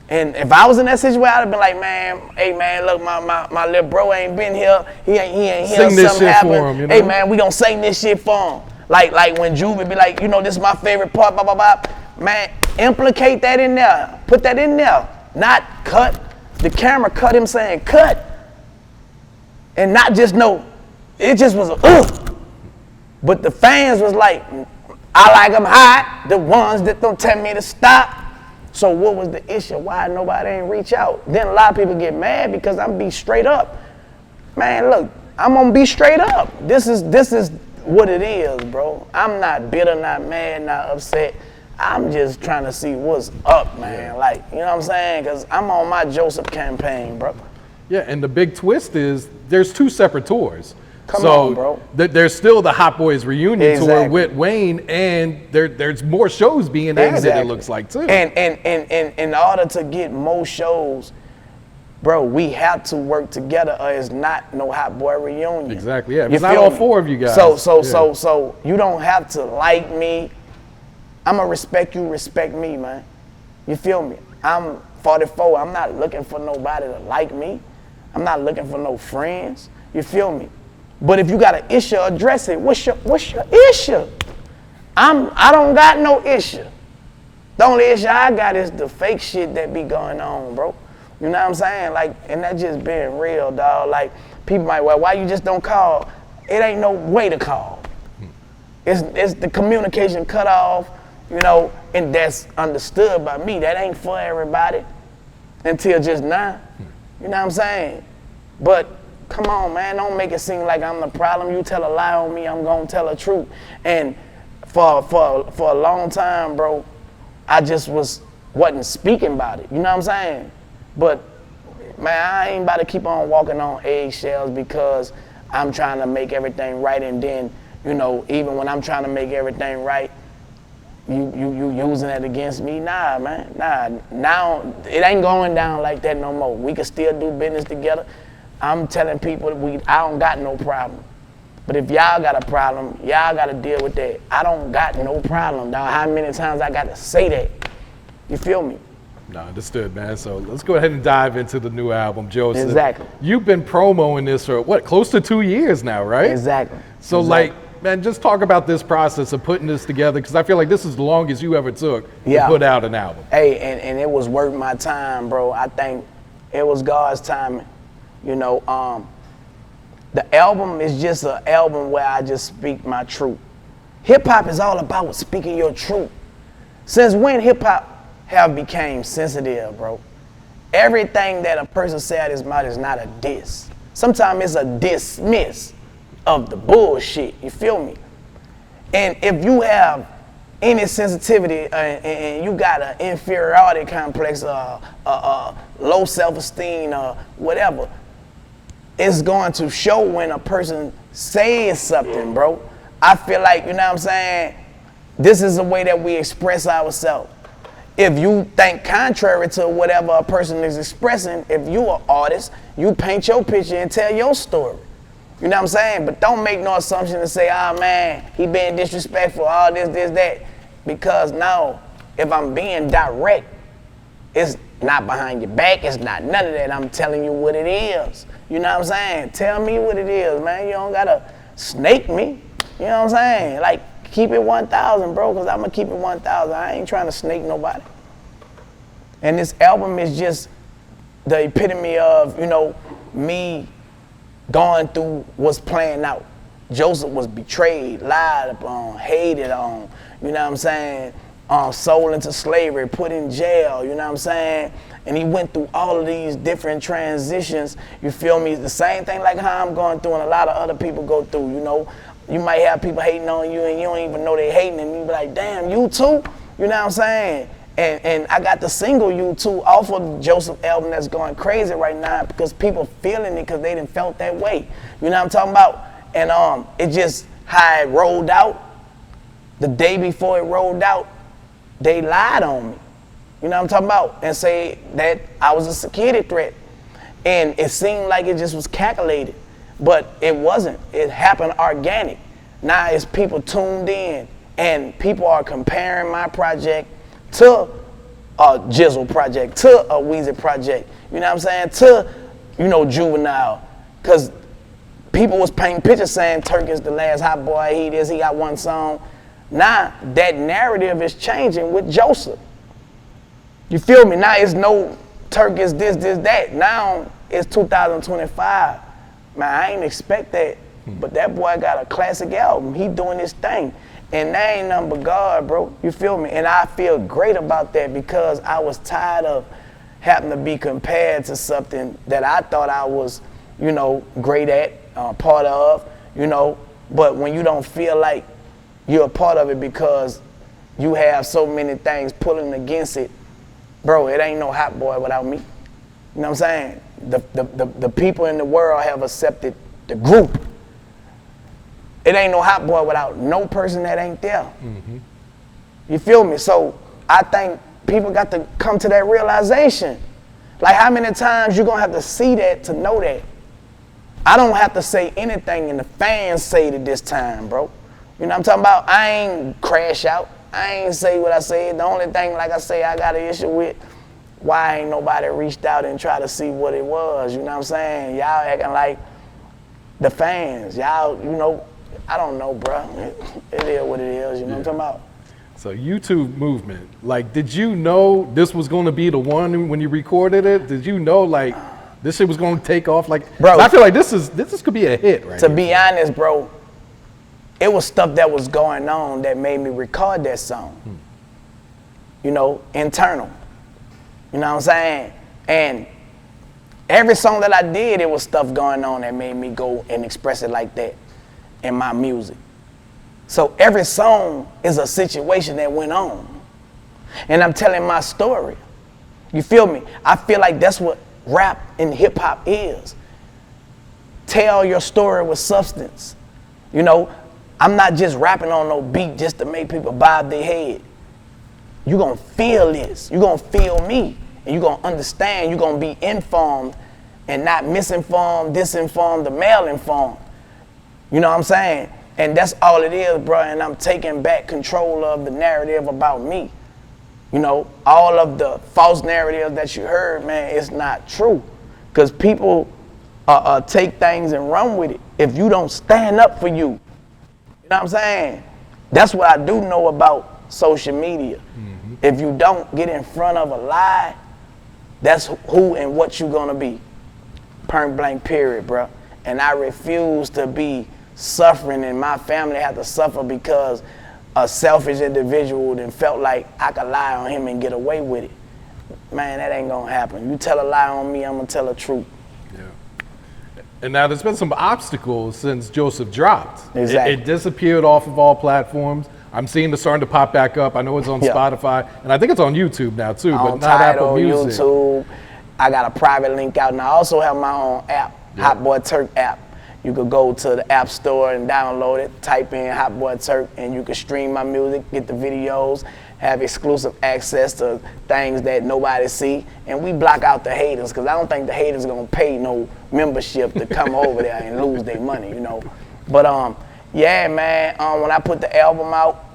A: And if I was in that situation, I'd have been like, man, hey man, look, my little bro ain't been here. He ain't here.
C: Sing this
A: Something
C: shit
A: happened.
C: for him, you know?
A: Hey man, we gonna sing this shit for him. Like when Juvie be like, this is my favorite part, blah, blah, blah. Man, implicate that in there. Put that in there. Not cut. The camera cut him saying cut. And not just no, it just was ugh. But the fans was like, I like them hot, the ones that don't tell me to stop. So what was the issue? Why nobody ain't reach out? Then a lot of people get mad because I'm be straight up. Man, look, I'm gonna be straight up. This is what it is, bro. I'm not bitter, not mad, not upset. I'm just trying to see what's up, man. Like, you know what I'm saying? Because I'm on my Joseph campaign, bro.
C: Yeah, and the big twist is there's 2 separate tours.
A: Come on, bro.
C: There's still the Hot Boys reunion tour
A: Exactly.
C: with Wayne, and there's more shows being added,
A: Exactly.
C: it looks like, too.
A: And in order to get more shows, bro, we have to work together or it's not no Hot Boy reunion.
C: Exactly, yeah.
A: You
C: It's not
A: feel
C: all
A: me?
C: 4 of you guys.
A: So you don't have to like me. I'ma respect you, respect me, man. You feel me? I'm 44. I'm not looking for nobody to like me. I'm not looking for no friends. You feel me? But if you got an issue, address it. What's your issue? I don't got no issue. The only issue I got is the fake shit that be going on, bro. You know what I'm saying? Like, and that just being real, dog. Like, people might, well, why you just don't call? It ain't no way to call. It's the communication cut off, you know, and that's understood by me. That ain't for everybody until just now. You know what I'm saying? But come on, man, don't make it seem like I'm the problem. You tell a lie on me, I'm gonna tell the truth. And for a long time, bro, I just wasn't speaking about it. You know what I'm saying? But man, I ain't about to keep on walking on eggshells because I'm trying to make everything right, and then, you know, even when I'm trying to make everything right, you using it against me? Nah, man, nah. Now it ain't going down like that no more. We can still do business together. I'm telling people I don't got no problem. But if y'all got a problem, y'all got to deal with that. I don't got no problem, dog. How many times I got to say that? You feel me?
C: No, understood, man. So let's go ahead and dive into the new album, Joseph.
A: Exactly.
C: You've been promoting this for, what, close to 2 years now, right?
A: Exactly.
C: So, like, man, just talk about this process of putting this together, because I feel like this is the longest you ever took to put out an album.
A: Hey, and it was worth my time, bro. I think it was God's timing. You know, the album is just an album where I just speak my truth. Hip hop is all about speaking your truth. Since when hip hop have became sensitive, bro? Everything that a person say out his mouth is not a diss. Sometimes it's a dismiss of the bullshit. You feel me? And if you have any sensitivity and you got an inferiority complex, low self-esteem, or whatever, it's going to show when a person says something, bro. I feel like, you know what I'm saying, this is a way that we express ourselves. If you think contrary to whatever a person is expressing, if you an artist, you paint your picture and tell your story. You know what I'm saying? But don't make no assumption and say, oh man, he being disrespectful, all this, that. Because no, if I'm being direct, it's not behind your back, it's not none of that. I'm telling you what it is. You know what I'm saying? Tell me what it is, man. You don't gotta snake me. You know what I'm saying? Like, keep it 1,000, bro, because I'm gonna keep it 1,000. I ain't trying to snake nobody. And this album is just the epitome of, you know, me going through what's playing out. Joseph was betrayed, lied upon, hated on, you know what I'm saying? Sold into slavery, put in jail, you know what I'm saying? And he went through all of these different transitions, you feel me? The same thing like how I'm going through and a lot of other people go through, you know? You might have people hating on you and you don't even know they hating, and you be like, damn, you too? You know what I'm saying? And I got the single You Too off of the Joseph album that's going crazy right now because people feeling it because they done felt that way. You know what I'm talking about? And it just, how it rolled out, the day before it rolled out, they lied on me. You know what I'm talking about? And say that I was a security threat. And it seemed like it just was calculated, but it wasn't. It happened organic. Now it's people tuned in and people are comparing my project to a Jizzle project, to a Weezy project, you know what I'm saying, to, you know, Juvenile. Because people was painting pictures saying Turk is the last hot boy, he got one song. Now that narrative is changing with Joseph. You feel me? Now it's no Turk is this, that. Now it's 2025. Man, I ain't expect that. But that boy got a classic album. He doing his thing. And that ain't nothing but God, bro. You feel me? And I feel great about that because I was tired of having to be compared to something that I thought I was, you know, great at, part of, you know. But when you don't feel like you're a part of it because you have so many things pulling against it, bro, it ain't no Hot Boy without me. You know what I'm saying? The people in the world have accepted the group. It ain't no Hot Boy without no person that ain't there. Mm-hmm. You feel me? So I think people got to come to that realization. Like, how many times you gonna have to see that to know that? I don't have to say anything and the fans say it this time, bro. You know what I'm talking about? I ain't crash out. I ain't say what I said. The only thing, like I say, I got an issue with, why ain't nobody reached out and tried to see what it was? You know what I'm saying? Y'all acting like the fans. Y'all, you know, I don't know, bro. It is what it is. You know what I'm talking about?
C: So YouTube movement, like, did you know this was going to be the one when you recorded it? Did you know, like, this shit was going to take off? Like,
A: bro,
C: I feel like this could be a hit, right?
A: To be honest, bro, it was stuff that was going on that made me record that song. You know, internal. You know what I'm saying? And every song that I did, it was stuff going on that made me go and express it like that in my music. So every song is a situation that went on. And I'm telling my story. You feel me? I feel like that's what rap and hip hop is. Tell your story with substance. You know, I'm not just rapping on no beat just to make people bob their head. You're gonna feel this. You're gonna feel me. And you're gonna understand. You're gonna be informed and not misinformed, disinformed, or malinformed. You know what I'm saying? And that's all it is, bro. And I'm taking back control of the narrative about me. You know, all of the false narratives that you heard, man, it's not true. Because people take things and run with it. If you don't stand up for you, you know what I'm saying? That's what I do know about social media. Mm-hmm. If you don't get in front of a lie, that's who and what you gonna be. Point blank, period, bro. And I refuse to be suffering and my family had to suffer because a selfish individual then felt like I could lie on him and get away with it. Man, that ain't gonna happen. You tell a lie on me, I'm gonna tell the truth.
C: Yeah. And now there's been some obstacles since Joseph dropped.
A: Exactly.
C: It disappeared off of all platforms. I'm seeing it starting to pop back up. I know it's on Spotify, and I think it's on YouTube now too, but not Apple Music.
A: YouTube. I got a private link out, and I also have my own app, Hot Boy Turk app. You could go to the App Store and download it, type in Hot Boy Turk, and you can stream my music, get the videos, have exclusive access to things that nobody see. And we block out the haters, because I don't think the haters are going to pay no membership to come over there and lose their money, you know. But, yeah, man, when I put the album out,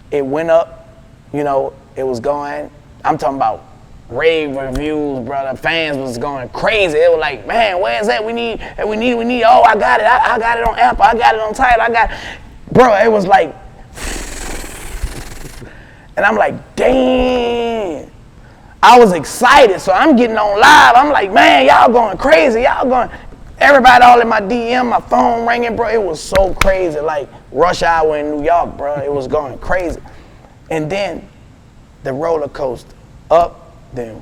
A: it went up, you know, it was going. I'm talking about rave reviews, brother. Fans was going crazy. They were like, man, where's that? We need. Oh, I got it. I got it on Apple. I got it on Tidal. I got it. Bro, it was like, and I'm like, damn. I was excited, so I'm getting on live. I'm like, man, y'all going crazy. Y'all going. Everybody all in my DM, my phone ringing, bro. It was so crazy, like rush hour in New York, bro. It was going crazy. And then the roller coaster, up, then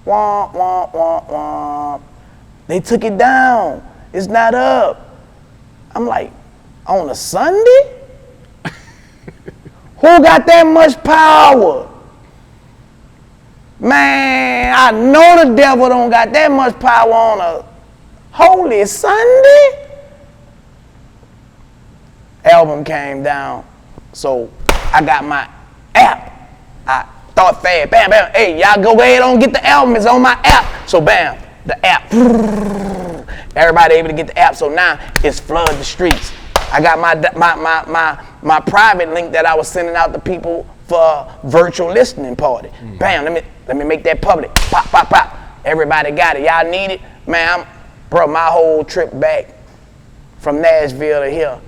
A: womp, womp, womp, womp. They took it down. It's not up. I'm like, on a Sunday? Who got that much power? Man, I know the devil don't got that much power on a Holy Sunday? Album came down, so I got my app. I thought fast, bam, bam. Hey, y'all go ahead on get the album. It's on my app. So bam, the app. Everybody able to get the app. So now it's flood the streets. I got my private link that I was sending out to people for virtual listening party. Bam, let me make that public. Pop, pop, pop. Everybody got it. Y'all need it, man. Bro, my whole trip back from Nashville to here,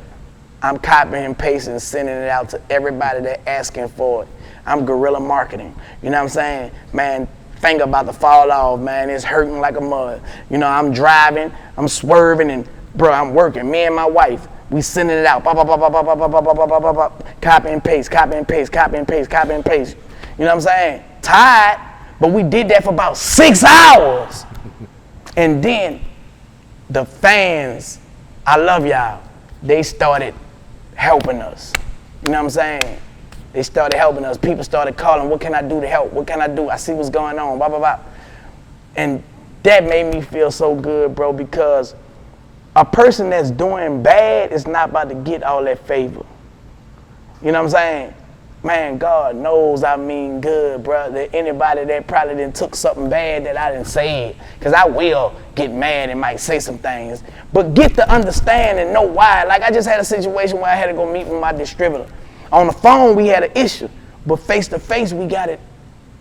A: I'm copying and pasting and sending it out to everybody that asking for it. I'm guerrilla marketing. You know what I'm saying? Man, finger about to fall off, man. It's hurting like a mud. You know, I'm driving, I'm swerving, and bro, I'm working. Me and my wife, we sending it out. Bop, bop, bop, bop, bop, bop, bop, bop, bop, bop, bop. Copy and paste, copy and paste, copy and paste, copy and paste. You know what I'm saying? Tired, but we did that for about 6 hours. And then the fans, I love y'all, they started helping us. You know what I'm saying? They started helping us. People started calling, what can I do to help? What can I do? I see what's going on, blah, blah, blah. And that made me feel so good, bro, because a person that's doing bad is not about to get all that favor. You know what I'm saying? Man, God knows I mean good, bro. That anybody that probably done took something bad that I done said, because I will get mad and might say some things, but get to understand and know why. Like, I just had a situation where I had to go meet with my distributor. On the phone, we had an issue, but face to face, we got it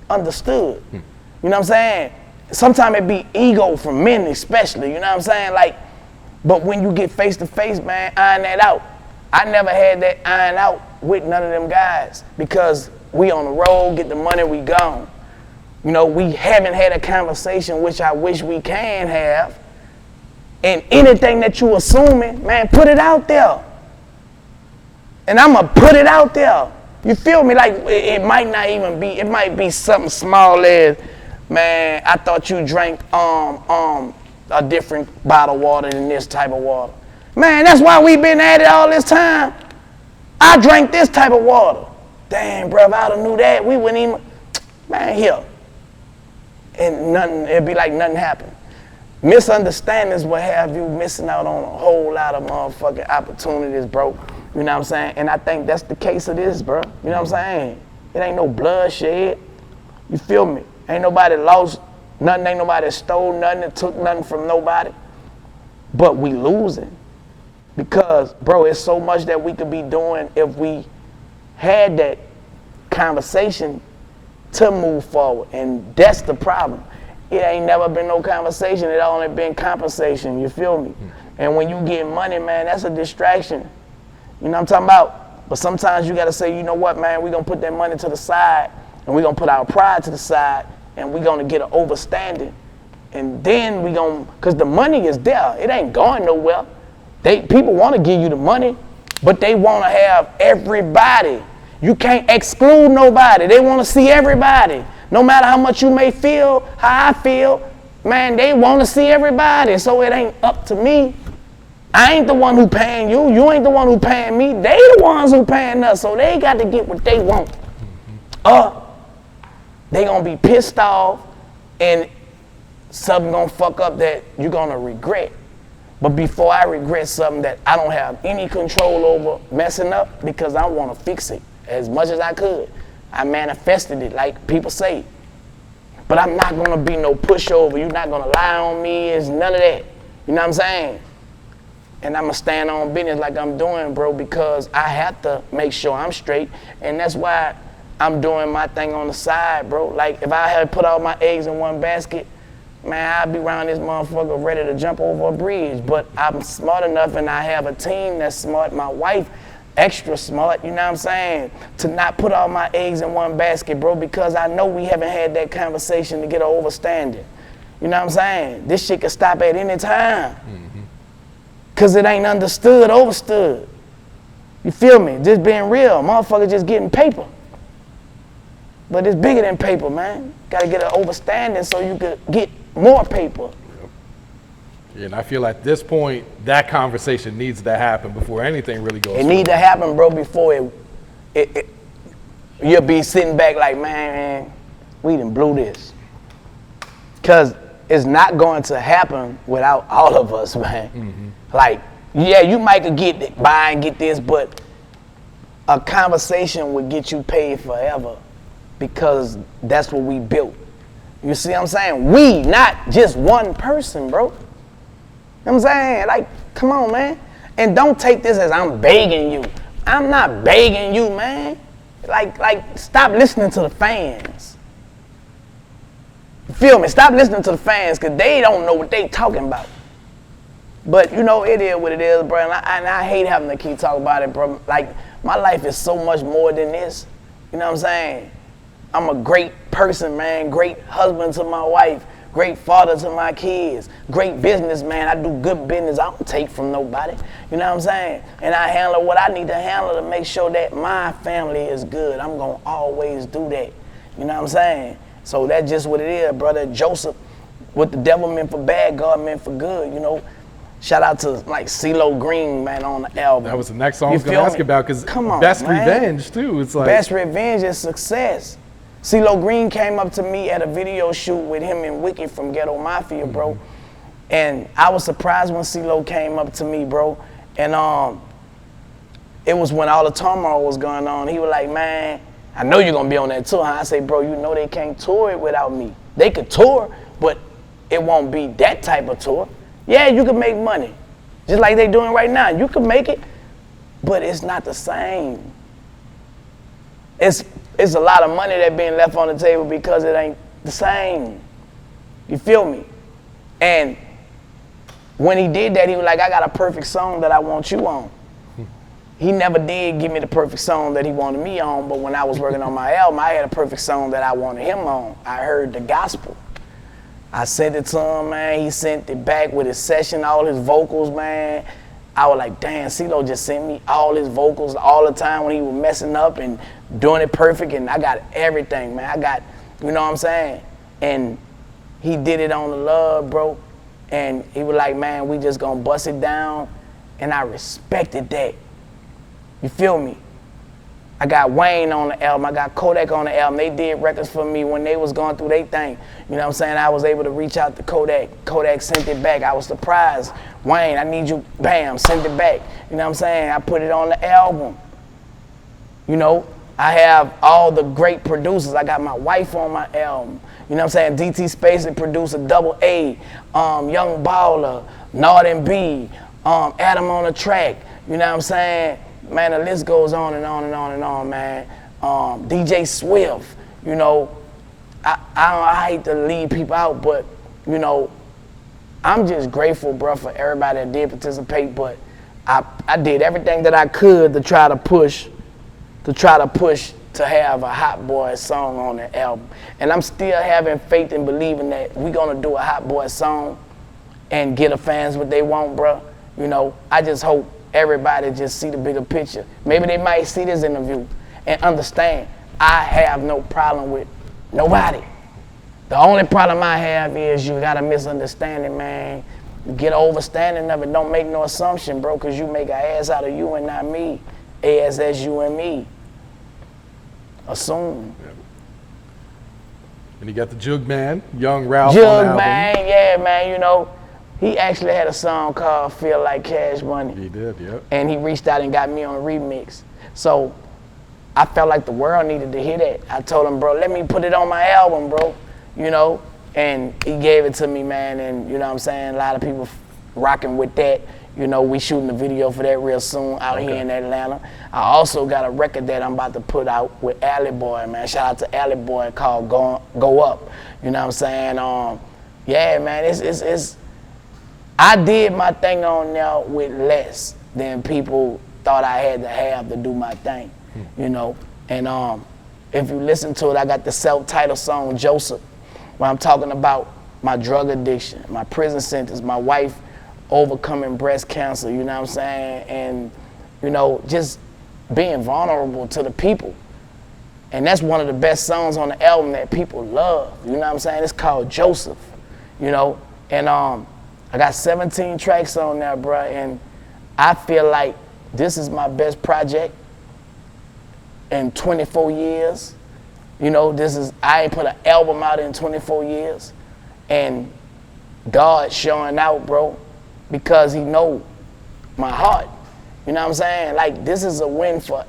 A: understood. You know what I'm saying? Sometimes it be ego from men especially, you know what I'm saying? Like, but when you get face to face, man, iron that out. I never had that iron out with none of them guys because we on the road, get the money, we gone. You know, we haven't had a conversation, which I wish we can have. And anything that you assuming, man, put it out there. And I'm gonna put it out there. You feel me? Like, it might not even be, it might be something small as, man, I thought you drank a different bottle of water than this type of water. Man, that's why we been at it all this time. I drank this type of water. Damn, bro, if I'd have knew that, we wouldn't even, man, here. And nothing, it'd be like nothing happened. Misunderstandings will have you missing out on a whole lot of motherfucking opportunities, bro. You know what I'm saying? And I think that's the case of this, bro. You know what I'm saying? It ain't no bloodshed. You feel me? Ain't nobody lost nothing, ain't nobody stole nothing, took nothing from nobody. But we losing. Because, bro, it's so much that we could be doing if we had that conversation to move forward. And that's the problem. It ain't never been no conversation. It only been compensation. You feel me? And when you get money, man, that's a distraction. You know what I'm talking about? But sometimes you got to say, you know what, man, we're going to put that money to the side and we're going to put our pride to the side and we're going to get an overstanding. And then we going to, because the money is there. It ain't going nowhere. People want to give you the money, but they want to have everybody. You can't exclude nobody. They want to see everybody. No matter how much you may feel, how I feel, man, they want to see everybody. So it ain't up to me. I ain't the one who paying you. You ain't the one who paying me. They the ones who paying us. So they got to get what they want. They going to be pissed off and something going to fuck up that you're going to regret. But before I regret something that I don't have any control over messing up, because I want to fix it as much as I could. I manifested it like people say. But I'm not going to be no pushover. You're not going to lie on me. It's none of that. You know what I'm saying? And I'm going to stand on business like I'm doing, bro, because I have to make sure I'm straight. And that's why I'm doing my thing on the side, bro. Like, if I had put all my eggs in one basket, man, I'd be around this motherfucker ready to jump over a bridge. But I'm smart enough and I have a team that's smart. My wife, extra smart, you know what I'm saying? To not put all my eggs in one basket, bro, because I know we haven't had that conversation to get an overstanding. You know what I'm saying? This shit can stop at any time. Because it ain't understood, overstood. You feel me? Just being real. Motherfucker just getting paper. But it's bigger than paper, man. Got to get an overstanding so you could get more paper.
C: Yep. And I feel at this point, that conversation needs to happen before anything really goes.
A: It needs to happen, bro, before you'll be sitting back like, man, we done blew this. Because it's not going to happen without all of us, man. Like, yeah, you might could get by and get this, but a conversation would get you paid forever because that's what we built. You see what I'm saying? We, not just one person, bro. You know what I'm saying? Like, come on, man. And don't take this as I'm begging you. I'm not begging you, man. Like, stop listening to the fans. You feel me? Stop listening to the fans because they don't know what they talking about. But, you know, it is what it is, bro. And I hate having to keep talking about it, bro. Like, my life is so much more than this. You know what I'm saying? I'm a great person, man. Great husband to my wife. Great father to my kids. Great businessman. I do good business. I don't take from nobody. You know what I'm saying? And I handle what I need to handle to make sure that my family is good. I'm going to always do that. You know what I'm saying? So that's just what it is, brother. Joseph, what the devil meant for bad, God meant for good, you know. Shout out to like Cee-Lo Green, man, on the album.
C: That was the next song I
A: You
C: was going
A: feel
C: to ask
A: me?
C: you about, because
A: Come on,
C: Best
A: man.
C: Revenge, too. It's like,
A: Best Revenge is success. Cee-Lo Green came up to me at a video shoot with him and Wicked from Ghetto Mafia, bro. And I was surprised when Cee-Lo came up to me, bro. And it was when all the turmoil was going on. He was like, man, I know you're gonna be on that tour, huh? I say, bro, you know they can't tour it without me. They could tour, but it won't be that type of tour. Yeah, you can make money, just like they doing right now. You can make it, but it's not the same. It's a lot of money that being left on the table because it ain't the same. You feel me? And when he did that, he was like, I got a perfect song that I want you on. He never did give me the perfect song that he wanted me on, but when I was working on my album, I had a perfect song that I wanted him on. I heard the gospel. I sent it to him, man. He sent it back with his session, all his vocals, man. I was like, damn, Cee-Lo just sent me all his vocals all the time when he was messing up and doing it perfect, and I got everything, man. I got, you know what I'm saying? And he did it on the love, bro. And he was like, man, we just gonna bust it down. And I respected that. You feel me? I got Wayne on the album, I got Kodak on the album. They did records for me when they was going through their thing. You know what I'm saying? I was able to reach out to Kodak. Kodak sent it back. I was surprised. Wayne, I need you, bam, send it back. You know what I'm saying? I put it on the album. You know, I have all the great producers. I got my wife on my album. You know what I'm saying? DT Space, the producer, Double A, Young Baller, Nord and B, Adam on the track. You know what I'm saying? Man, the list goes on and on and on and on, man. DJ Swift, you know, I hate to leave people out, but, you know, I'm just grateful, bro, for everybody that did participate, but I did everything that I could to try to push to have a Hot Boy song on the album. And I'm still having faith and believing that we're gonna do a Hot Boy song and get the fans what they want, bro. You know, I just hope everybody just see the bigger picture. Maybe they might see this interview and understand I have no problem with nobody. The only problem I have is you got a misunderstanding, man. Get an overstanding of it. Don't make no assumption, bro, because you make an ass out of you and not me. Ass as you and me. Assume.
C: Yeah. And you got the Jug Man, Young Ralph
A: Jug
C: on the album.
A: Man, yeah, man, you know. He actually had a song called Feel Like Cash Money.
C: He did, yeah.
A: And he reached out and got me on a remix. So I felt like the world needed to hear that. I told him, bro, let me put it on my album, bro. You know, and he gave it to me, man. And you know what I'm saying? A lot of people rocking with that. You know, we shooting a video for that real soon out here in Atlanta. I also got a record that I'm about to put out with Alley Boy, man. Shout out to Alley Boy called Go Up. You know what I'm saying? Yeah, man, it's I did my thing on there with less than people thought I had to have to do my thing, you know. And if you listen to it, I got the self-titled song, Joseph, where I'm talking about my drug addiction, my prison sentence, my wife overcoming breast cancer, you know what I'm saying? And, you know, just being vulnerable to the people. And that's one of the best songs on the album that people love, you know what I'm saying? It's called Joseph, you know. And I got 17 tracks on there, bro, and I feel like this is my best project in 24 years. You know, I ain't put an album out in 24 years. And God showing out, bro, because he know my heart. You know what I'm saying? Like, this is a win for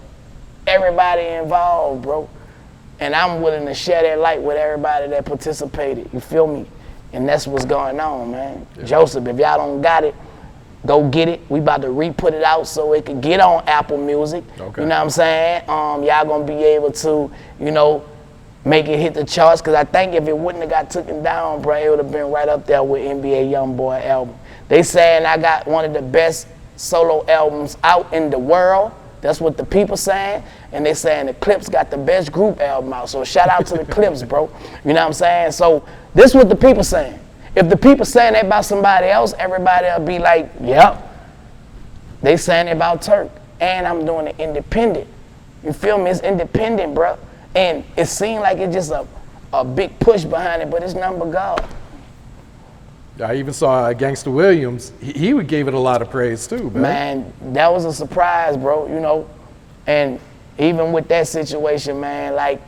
A: everybody involved, bro. And I'm willing to share that light with everybody that participated, you feel me? And that's what's going on, man. Yeah. Joseph, if y'all don't got it, go get it. We about to re-put it out so it can get on Apple Music. Okay. You know what I'm saying? Y'all gonna be able to, you know, make it hit the charts. Cause I think if it wouldn't have got taken down, bro, it would have been right up there with NBA Youngboy album. They saying I got one of the best solo albums out in the world. That's what the people saying. And they saying the Clips got the best group album out. So shout out to the Clips, bro. You know what I'm saying? So this is what the people saying. If the people saying that about somebody else, everybody will be like, yep. They saying it about Turk. And I'm doing it independent. You feel me? It's independent, bro. And it seemed like it's just a big push behind it, but it's nothing but God.
C: I even saw Gangsta Williams. He gave it a lot of praise too, man.
A: Man, that was a surprise, bro, you know. And even with that situation, man, like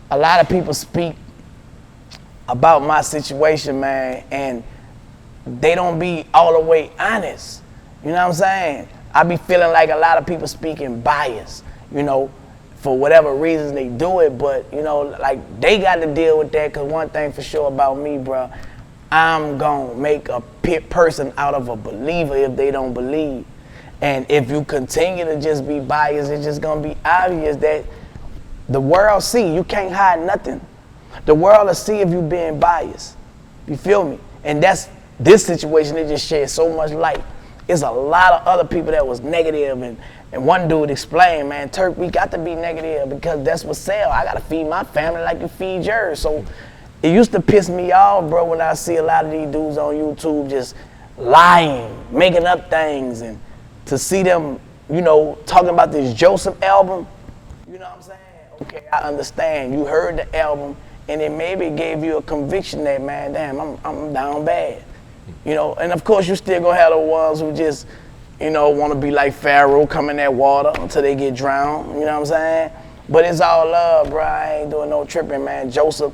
A: a lot of people speak about my situation, man, and they don't be all the way honest. You know what I'm saying? I be feeling like a lot of people speaking bias, you know, for whatever reasons they do it, but, you know, like they got to deal with that, because one thing for sure about me, bro, I'm gonna make a person out of a believer if they don't believe. And if you continue to just be biased, it's just gonna be obvious that the world see, you can't hide nothing. The world will see if you being biased. You feel me? And that's this situation, it just shed so much light. It's a lot of other people that was negative, and one dude explained, man, Turk, we got to be negative because that's what sell. I gotta feed my family like you feed yours. So it used to piss me off, bro, when I see a lot of these dudes on YouTube just lying, making up things, and to see them, you know, talking about this Joseph album, you know what I'm saying? Okay, I understand. You heard the album, and it maybe gave you a conviction that, man, damn, I'm down bad. You know, and of course you still gonna have the ones who just, you know, wanna be like Pharaoh, come in that water until they get drowned, you know what I'm saying? But it's all love, bro. I ain't doing no tripping, man. Joseph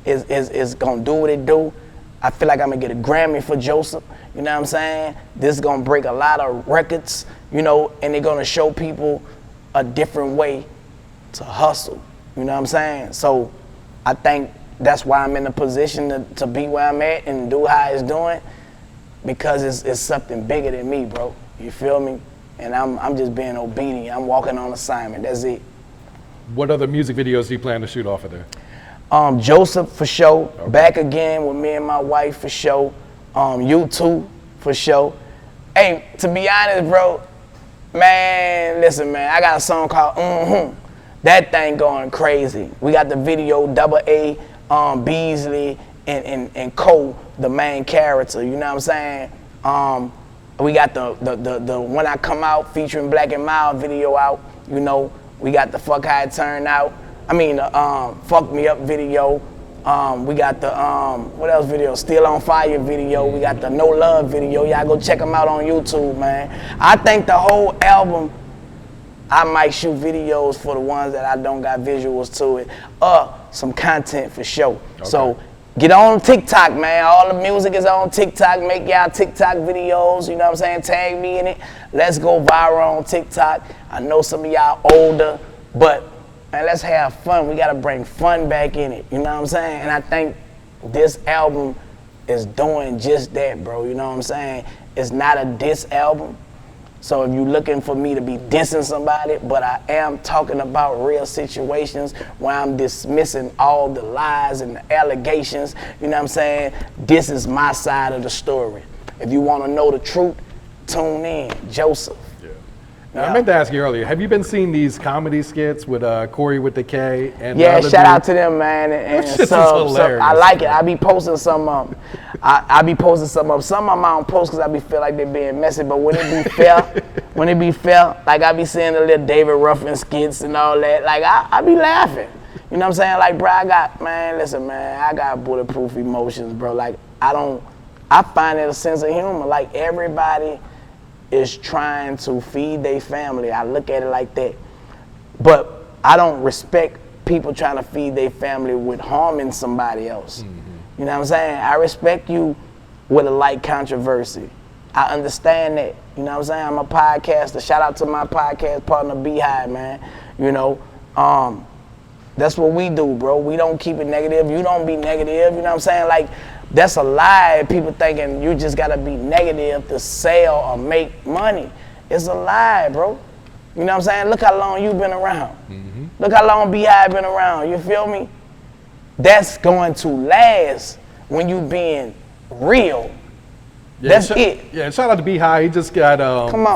A: is gonna do what it do. I feel like I'm gonna get a Grammy for Joseph, you know what I'm saying? This is gonna break a lot of records, you know, and they're gonna show people a different way to hustle, you know what I'm saying? So I think that's why I'm in the position to be where I'm at and do how it's doing, because it's something bigger than me, bro. You feel me? And I'm just being obedient. I'm walking on assignment. That's it.
C: What other music videos do you plan to shoot off of there?
A: Joseph for sure.
C: Okay.
A: Back again with me and my wife for sure. You too for sure. Hey, to be honest, bro, man, listen, man, I got a song called That thing going crazy. We got the video, Double A, Beasley, and Cole, the main character. You know what I'm saying? We got the When I Come Out featuring Black and Mild video out. You know, we got the Fuck How It Turned Out. I mean, the Fuck Me Up video. We got the what else video? Still on Fire video. We got the No Love video. Y'all go check them out on YouTube, man. I think the whole album, I might shoot videos for the ones that I don't got visuals to it. Some content for sure. Okay. So get on TikTok, man. All the music is on TikTok. Make y'all TikTok videos, you know what I'm saying? Tag me in it. Let's go viral on TikTok. I know some of y'all older, but man, let's have fun. We gotta bring fun back in it, you know what I'm saying? And I think this album is doing just that, bro, you know what I'm saying? It's not a diss album. So if you're looking for me to be dissing somebody, but I am talking about real situations where I'm dismissing all the lies and the allegations, you know what I'm saying? This is my side of the story. If you want to know the truth, tune in, Joseph.
C: Now, I meant to ask you earlier, have you been seeing these comedy skits with Corey with the K? And
A: yeah,
C: the
A: shout out to them, man. And
C: this is hilarious.
A: I like it. I be posting some of them. I be posting some of them. Some of them I don't post because I be feel like they being messy, but when it be fair, like I be seeing the little David Ruffin skits and all that, like I be laughing. You know what I'm saying? Like, bro, I got bulletproof emotions, bro. Like, I find it a sense of humor. Like, everybody is trying to feed their family. I look at it like that. But I don't respect people trying to feed their family with harming somebody else. Mm-hmm. You know what I'm saying? I respect you with a light controversy. I understand that. You know what I'm saying? I'm a podcaster. Shout out to my podcast partner, BHigh, man. You know, that's what we do, bro. We don't keep it negative. You don't be negative. You know what I'm saying? Like, that's a lie. People thinking you just gotta be negative to sell or make money. It's a lie, bro. You know what I'm saying? Look how long you've been around. Mm-hmm. Look how long BHigh been around. You feel me? That's going to last when you being real.
C: Yeah,
A: that's it.
C: Yeah, shout out to BHigh. He just got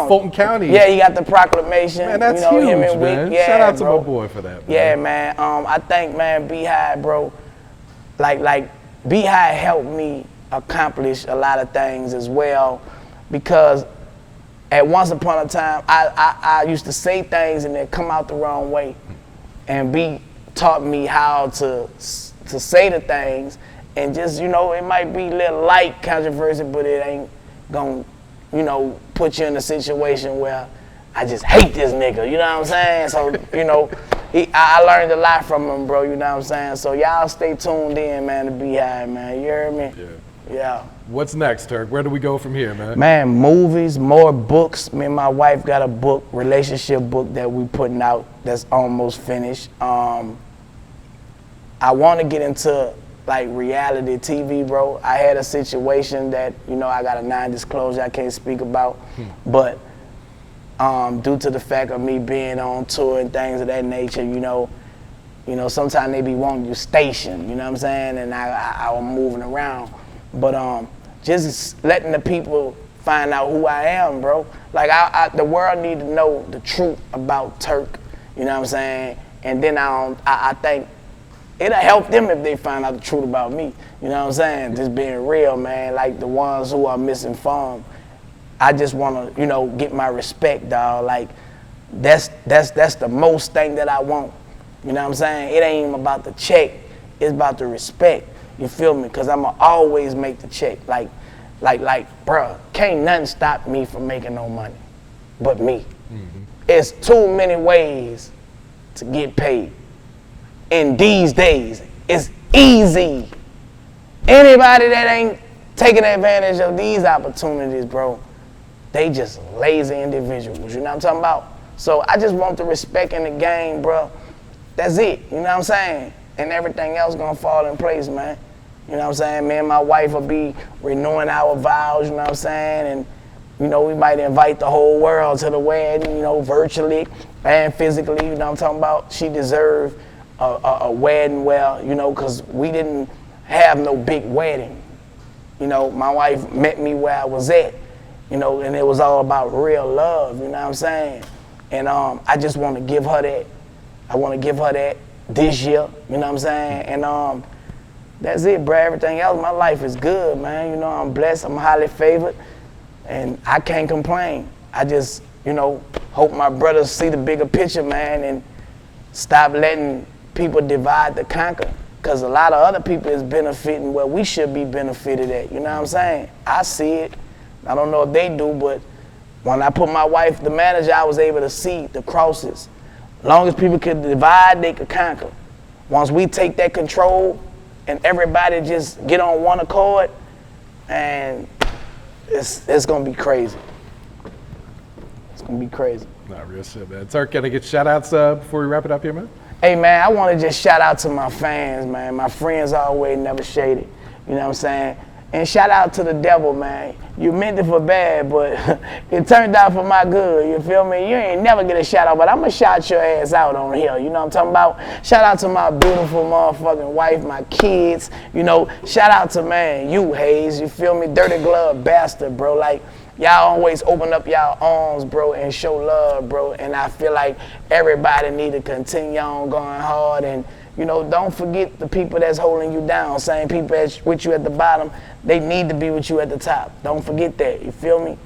C: Fulton County.
A: Yeah, he got the proclamation.
C: Man, that's
A: huge,
C: him and man.
A: Yeah,
C: shout out to
A: bro.
C: my boy for that, man.
A: Yeah, man. I think, man, BHigh, bro, like BHigh helped me accomplish a lot of things as well, because at once upon a time, I used to say things and they come out the wrong way, and B taught me how to say the things and just, you know, it might be a little light controversy, but it ain't gonna, you know, put you in a situation where I just hate this nigga, you know what I'm saying? So, you know, I learned a lot from him, bro, you know what I'm saying? So y'all stay tuned in, man, to BHigh, man, you heard me? Yeah.
C: What's next, Turk? Where do we go from here, man?
A: Man, movies, more books. Me and my wife got a book, relationship book that we putting out that's almost finished. I want to get into like reality TV, bro. I had a situation that, you know, I got a non-disclosure I can't speak about, but due to the fact of me being on tour and things of that nature, you know, sometimes they be wanting you stationed, you know what I'm saying? And I'm moving around. But just letting the people find out who I am, bro. Like the world need to know the truth about Turk, you know what I'm saying? And then I think it'll help them if they find out the truth about me, you know what I'm saying? Just being real, man. Like the ones who are misinformed, I just want to, you know, get my respect, dog. Like that's the most thing that I want, you know what I'm saying? It ain't even about the check, it's about the respect. You feel me? Cause I'ma always make the check. Like, bruh, can't nothing stop me from making no money, but me. It's too many ways to get paid. In these days, it's easy. Anybody that ain't taking advantage of these opportunities, bro, they just lazy individuals. You know what I'm talking about? So I just want the respect in the game, bro. That's it. You know what I'm saying? And everything else gonna fall in place, man. You know what I'm saying? Me and my wife will be renewing our vows, you know what I'm saying? And, you know, we might invite the whole world to the wedding, you know, virtually and physically, you know what I'm talking about? She deserved a wedding well, you know, because we didn't have no big wedding. You know, my wife met me where I was at, you know, and it was all about real love, you know what I'm saying? And I just want to give her that. I want to give her that this year, you know what I'm saying? And that's it, bro. Everything else, my life is good, man. You know, I'm blessed, I'm highly favored, and I can't complain. I just, you know, hope my brothers see the bigger picture, man, and stop letting people divide to conquer. Because a lot of other people is benefiting where we should be benefited at, you know what I'm saying? I see it. I don't know if they do, but when I put my wife, the manager, I was able to see the crosses. As long as people could divide, they could conquer. Once we take that control, and everybody just get on one accord, and it's gonna be crazy. It's gonna be crazy.
C: Not real shit, man. Turk, can I get shout outs before we wrap it up here, man?
A: Hey, man, I wanna just shout out to my fans, man. My friends always never shaded, you know what I'm saying? And shout out to the devil, man. You meant it for bad, but it turned out for my good, you feel me? You ain't never get a shout out, but I'm gonna shout your ass out on here, you know what I'm talking about? Shout out to my beautiful motherfucking wife, my kids, you know? Shout out to, man, you, Hayes, you feel me? Dirty glove bastard, bro. Like, y'all always open up y'all arms, bro, and show love, bro. And I feel like everybody need to continue on going hard. And, you know, don't forget the people that's holding you down. Same people that's with you at the bottom, they need to be with you at the top. Don't forget that, you feel me?